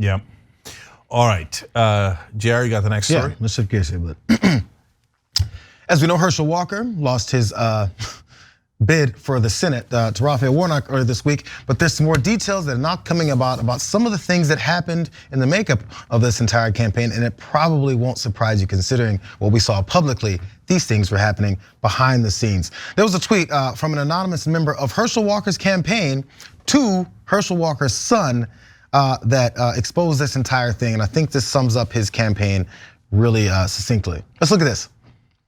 Yeah. All right, Jayar, you got the next story? Yeah, let's shift gears here. But as we know, Herschel Walker lost his bid for the Senate to Raphael Warnock earlier this week, but there's some more details that are not coming about some of the things that happened in the makeup of this entire campaign, and it probably won't surprise you considering what we saw publicly. These things were happening behind the scenes. There was a tweet from an anonymous member of Herschel Walker's campaign to Herschel Walker's son that exposed this entire thing, and I think this sums up his campaign really succinctly. Let's look at this.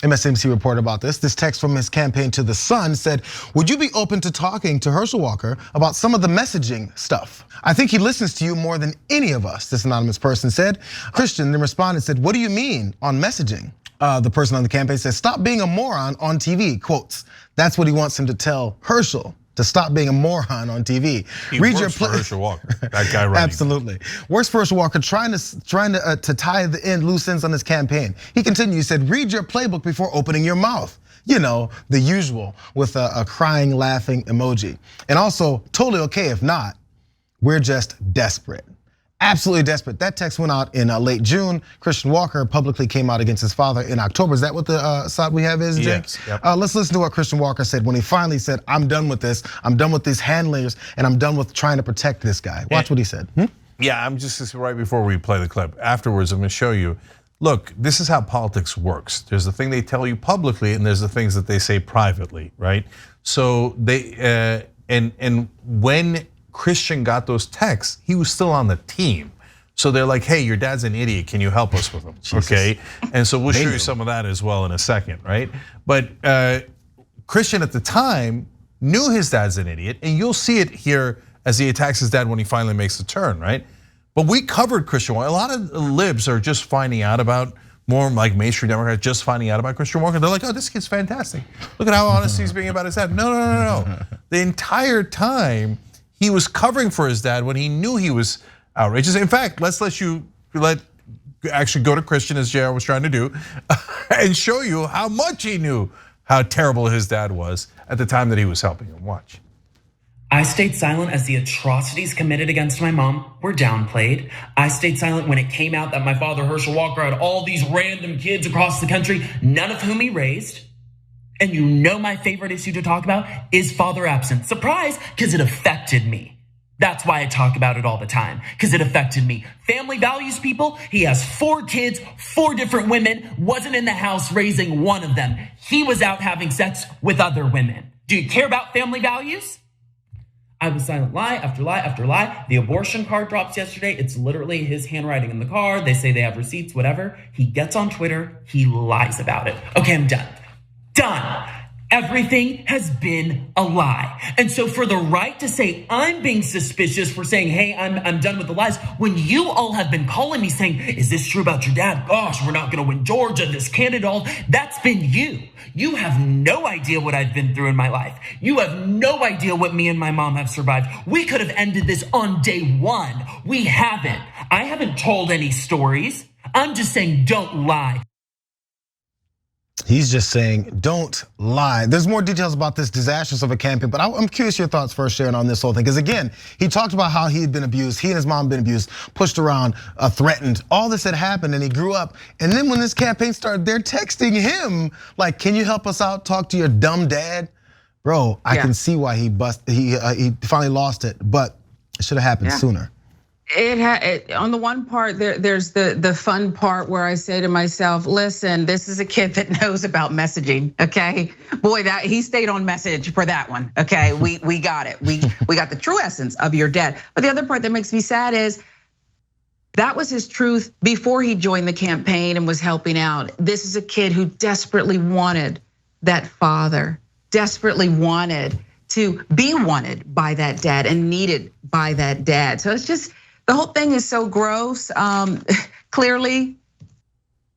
MSNBC reported about this. This text from his campaign to the son said, "Would you be open to talking to Herschel Walker about some of the messaging stuff? I think he listens to you more than any of us," this anonymous person said. Christian then responded and said, "What do you mean on messaging?" The person on the campaign says, "Stop being a moron on TV," quotes. That's what he wants him to tell Herschel, to stop being a moron on TV. He works for Herschel Walker, that guy running. Absolutely. Works for Herschel Walker, trying to tie the loose ends on his campaign. He continued, he said, "Read your playbook before opening your mouth." You know, the usual with a crying, laughing emoji. And also, totally okay if not, we're just desperate. Absolutely desperate. That text went out in late June. Christian Walker publicly came out against his father in October. Is that what the side we have is, Jake? Yes. Yep. Let's listen to what Christian Walker said when he finally said, "I'm done with this. I'm done with these handlers, and I'm done with trying to protect this guy." Watch what he said. Yeah, I'm just right before we play the clip. Afterwards, I'm gonna show you. Look, this is how politics works. There's the thing they tell you publicly, and there's the things that they say privately, right? So they and when Christian got those texts, he was still on the team. So they're like, "Hey, your dad's an idiot. Can you help us with him?" Jesus. Okay, and so we'll show you some of that as well in a second, right? But Christian at the time knew his dad's an idiot, and you'll see it here as he attacks his dad when he finally makes the turn, right? But we covered Christian Walker. A lot of libs are just finding out about, more like mainstream Democrats, just finding out about Christian Walker. They're like, "Oh, this kid's fantastic. Look at how honest he's being about his dad." No. The entire time, he was covering for his dad when he knew he was outrageous. In fact, let's actually go to Christian, as Jayar was trying to do, and show you how much he knew how terrible his dad was at the time that he was helping him. Watch. "I stayed silent as the atrocities committed against my mom were downplayed. I stayed silent when it came out that my father, Herschel Walker, had all these random kids across the country, none of whom he raised. And you know my favorite issue to talk about is father absence. Surprise, because it affected me. That's why I talk about it all the time, because it affected me. Family values, people. He has 4 kids, 4 different women, wasn't in the house raising one of them. He was out having sex with other women. Do you care about family values?" I was silent, lie after lie after lie. The abortion card drops yesterday. It's literally his handwriting in the card. They say they have receipts, whatever. He gets on Twitter, he lies about it. Okay, I'm done. Done. Everything has been a lie. And so for the right to say I'm being suspicious for saying, "Hey, I'm done with the lies," when you all have been calling me saying, "Is this true about your dad? Gosh, we're not gonna win Georgia, this candidate, all," that's been you. You have no idea what I've been through in my life. You have no idea what me and my mom have survived. We could have ended this on day 1. We haven't. I haven't told any stories. I'm just saying, don't lie. He's just saying, don't lie. There's more details about this disastrous of a campaign, but I'm curious your thoughts first, Sharon, on this whole thing. Because again, he talked about how he had been abused, he and his mom had been abused, pushed around, threatened. All this had happened and he grew up. And then when this campaign started, they're texting him like, "Can you help us out? Talk to your dumb dad." Bro, I can see why he finally lost it, but it should have happened sooner. On the one part, there's the fun part where I say to myself, listen, this is a kid that knows about messaging, okay? Boy, that he stayed on message for that one, okay? We got it. We got the true essence of your dad. But the other part that makes me sad is that was his truth before he joined the campaign and was helping out. This is a kid who desperately wanted that father, desperately wanted to be wanted by that dad and needed by that dad. So it's just, the whole thing is so gross. Clearly,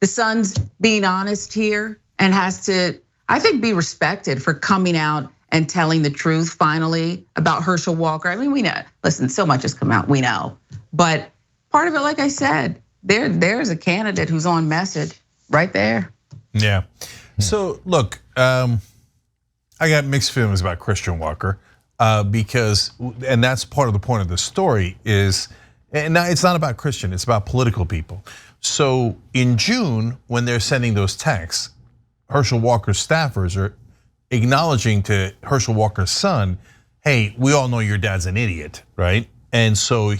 the son's being honest here and has to, I think, be respected for coming out and telling the truth finally about Herschel Walker. I mean, we know, listen, so much has come out, we know. But part of it, like I said, there's a candidate who's on message right there. Yeah, so look, I got mixed feelings about Christian Walker because, and that's part of the point of the story is, And now it's not about Christian, it's about political people. So in June, when they're sending those texts, Herschel Walker's staffers are acknowledging to Herschel Walker's son, hey, we all know your dad's an idiot, right? And so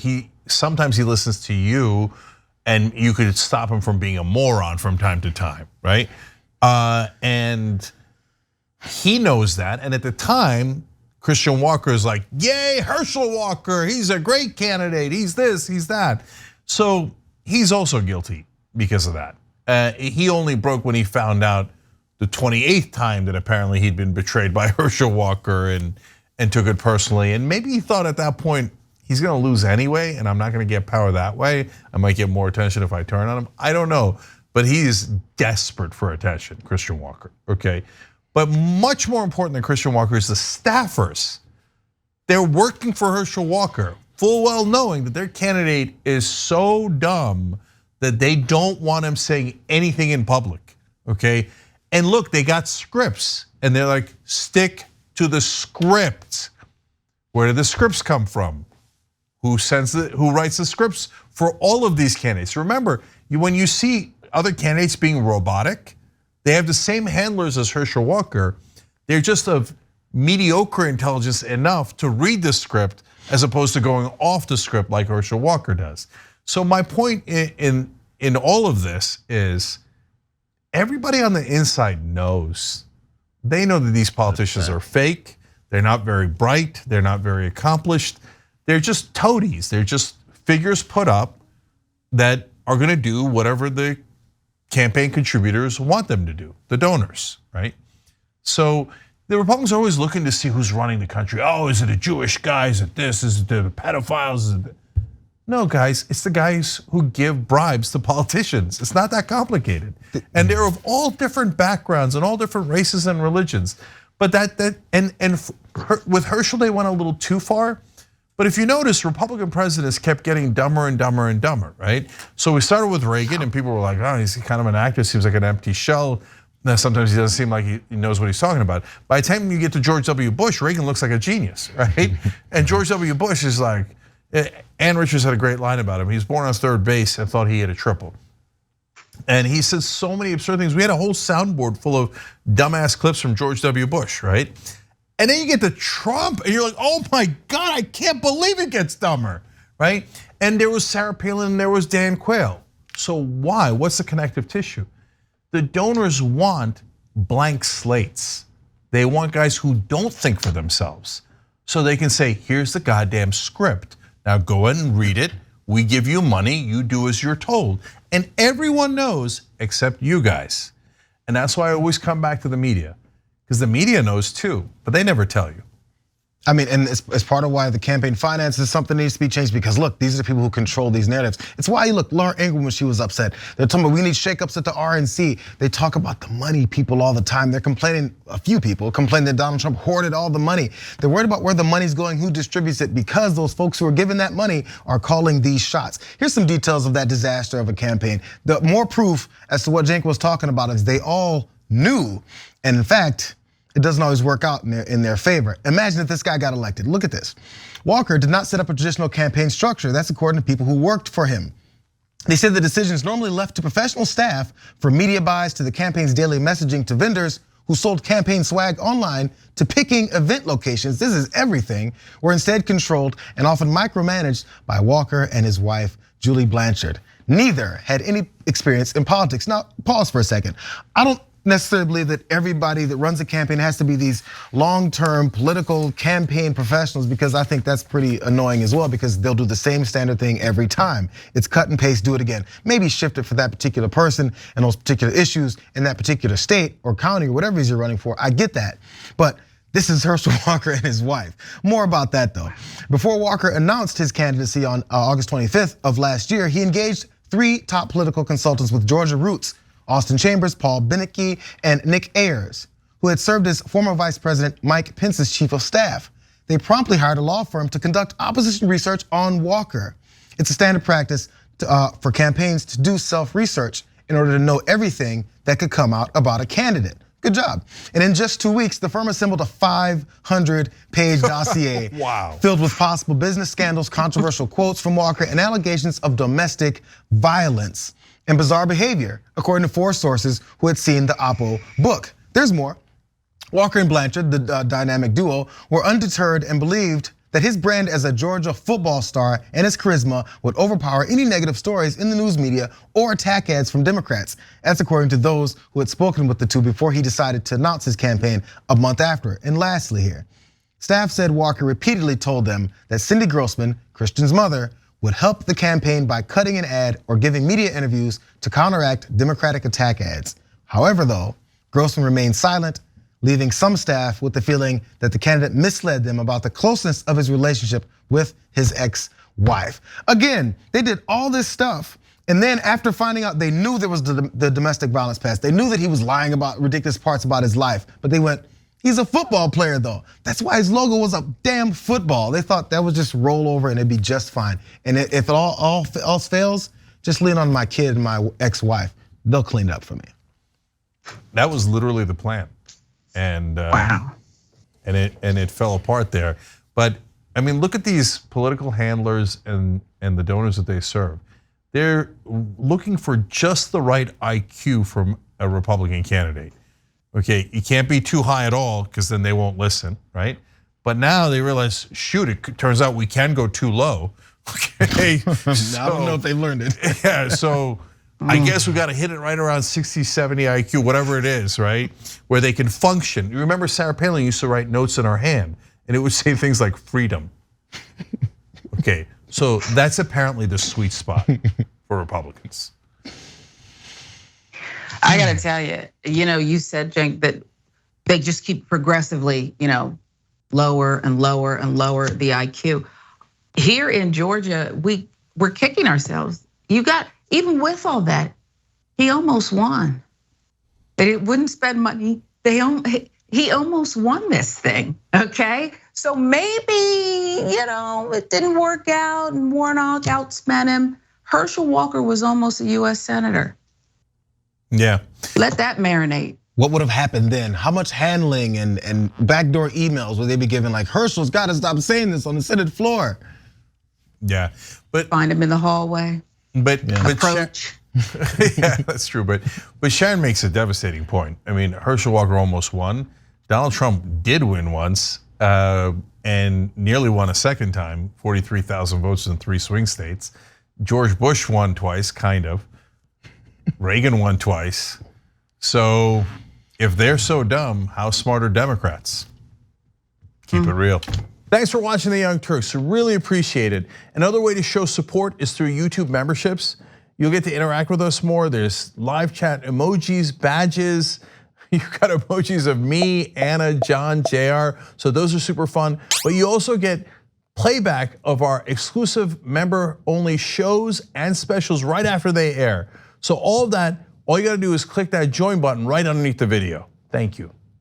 sometimes he listens to you and you could stop him from being a moron from time to time, right? And he knows that, and at the time, Christian Walker is like, yay, Herschel Walker, he's a great candidate, he's this, he's that. So he's also guilty because of that. He only broke when he found out the 28th time that apparently he'd been betrayed by Herschel Walker and took it personally. And maybe he thought at that point, he's gonna lose anyway, and I'm not gonna get power that way. I might get more attention if I turn on him. I don't know, but he is desperate for attention, Christian Walker, okay? But much more important than Christian Walker is the staffers. They're working for Herschel Walker, full well knowing that their candidate is so dumb that they don't want him saying anything in public, okay? And look, they got scripts, and they're like, stick to the script. Where did the scripts come from? Who writes the scripts for all of these candidates? Remember, when you see other candidates being robotic, they have the same handlers as Herschel Walker. They're just of mediocre intelligence enough to read the script as opposed to going off the script like Herschel Walker does. So my point in all of this is everybody on the inside knows. They know that these politicians are fake. They're not very bright. They're not very accomplished. They're just toadies. They're just figures put up that are gonna do whatever the campaign contributors want them to do, the donors, right? So the Republicans are always looking to see who's running the country. Oh, is it a Jewish guy? Is it this? Is it the pedophiles? No, guys, it's the guys who give bribes to politicians. It's not that complicated. And they're of all different backgrounds and all different races and religions. But with Herschel, they went a little too far. But if you notice, Republican presidents kept getting dumber and dumber and dumber, right? So we started with Reagan, and people were like, oh, he's kind of an actor, seems like an empty shell. Now, sometimes he doesn't seem like he knows what he's talking about. By the time you get to George W. Bush, Reagan looks like a genius, right? And George W. Bush is like, Ann Richards had a great line about him. He was born on third base and thought he hit a triple. And he says so many absurd things. We had a whole soundboard full of dumbass clips from George W. Bush, right? And then you get to Trump, and you're like, oh my God, I can't believe it gets dumber, right? And there was Sarah Palin, and there was Dan Quayle. So why? What's the connective tissue? The donors want blank slates. They want guys who don't think for themselves. So they can say, here's the goddamn script. Now go ahead and read it. We give you money, you do as you're told. And everyone knows except you guys. And that's why I always come back to the media. Because the media knows too, but they never tell you. I mean, and it's part of why the campaign finance is something that needs to be changed, because look, these are the people who control these narratives. It's why you look, Laura Ingraham, when she was upset, they're talking about we need shakeups at the RNC. They talk about the money people all the time. They're complaining, a few people complain that Donald Trump hoarded all the money. They're worried about where the money's going, who distributes it, because those folks who are given that money are calling these shots. Here's some details of that disaster of a campaign. The more proof as to what Cenk was talking about is they all knew, and in fact, it doesn't always work out in their favor. Imagine if this guy got elected. Look at this. Walker did not set up a traditional campaign structure. That's according to people who worked for him. They said the decision is normally left to professional staff, from media buys to the campaign's daily messaging to vendors who sold campaign swag online to picking event locations. This is everything. Were instead controlled and often micromanaged by Walker and his wife, Julie Blanchard. Neither had any experience in politics. Now, pause for a second. I don't necessarily believe that everybody that runs a campaign has to be these long-term political campaign professionals, because I think that's pretty annoying as well, because they'll do the same standard thing every time. It's cut and paste, do it again. Maybe shift it for that particular person and those particular issues in that particular state or county or whatever it is you're running for. I get that, but this is Herschel Walker and his wife. More about that though. Before Walker announced his candidacy on August 25th of last year, he engaged 3 top political consultants with Georgia roots: Austin Chambers, Paul Benecke, and Nick Ayers, who had served as former Vice President Mike Pence's chief of staff. They promptly hired a law firm to conduct opposition research on Walker. It's a standard practice for campaigns to do self-research in order to know everything that could come out about a candidate. Good job. And in just 2 weeks, the firm assembled a 500-page dossier wow. filled with possible business scandals, controversial quotes from Walker, and allegations of domestic violence and bizarre behavior, according to 4 sources who had seen the Oppo book. There's more. Walker and Blanchard, the dynamic duo, were undeterred and believed that his brand as a Georgia football star and his charisma would overpower any negative stories in the news media or attack ads from Democrats. That's according to those who had spoken with the two before he decided to announce his campaign a month after. And lastly here, staff said Walker repeatedly told them that Cindy Grossman, Christian's mother, would help the campaign by cutting an ad or giving media interviews to counteract Democratic attack ads. However, though, Grossman remained silent, leaving some staff with the feeling that the candidate misled them about the closeness of his relationship with his ex-wife. Again, they did all this stuff, and then after finding out, they knew there was the domestic violence past. They knew that he was lying about ridiculous parts about his life, but they went, he's a football player though. That's why his logo was a damn football. They thought that would just roll over and it'd be just fine. And if it all else fails, just lean on my kid and my ex-wife. They'll clean it up for me. That was literally the plan. And wow. and it fell apart there. But I mean, look at these political handlers and the donors that they serve. They're looking for just the right IQ from a Republican candidate. Okay, you can't be too high at all because then they won't listen, right? But now they realize, shoot, it turns out we can go too low. Okay, I don't know if they learned it. Yeah, so I guess we got to hit it right around 60, 70 IQ, whatever it is, right? Where they can function. You remember Sarah Palin used to write notes in her hand and it would say things like freedom. Okay, so that's apparently the sweet spot for Republicans. I gotta tell you, you said, Cenk, that they just keep progressively, lower and lower and lower the IQ. Here in Georgia, we're kicking ourselves. Even with all that, he almost won. They wouldn't spend money. He almost won this thing, okay? So maybe, it didn't work out and Warnock outspent him. Herschel Walker was almost a US Senator. Yeah. Let that marinate. What would have happened then? How much handling and backdoor emails would they be given? Like, Herschel's got to stop saying this on the Senate floor. Yeah, but Find him in the hallway. But approach. Yeah, that's true. But Sharon makes a devastating point. I mean, Herschel Walker almost won. Donald Trump did win once and nearly won a second time, 43,000 votes in 3 swing states. George Bush won twice, kind of. Reagan won twice. So if they're so dumb, how smart are Democrats? Keep it real. Thanks for watching the Young Turks. We really appreciate it. Another way to show support is through YouTube memberships. You'll get to interact with us more. There's live chat emojis, badges. You've got emojis of me, Anna, John, Jayar. So those are super fun. But you also get playback of our exclusive member-only shows and specials right after they air. So all of that, all you gotta do is click that join button right underneath the video. Thank you.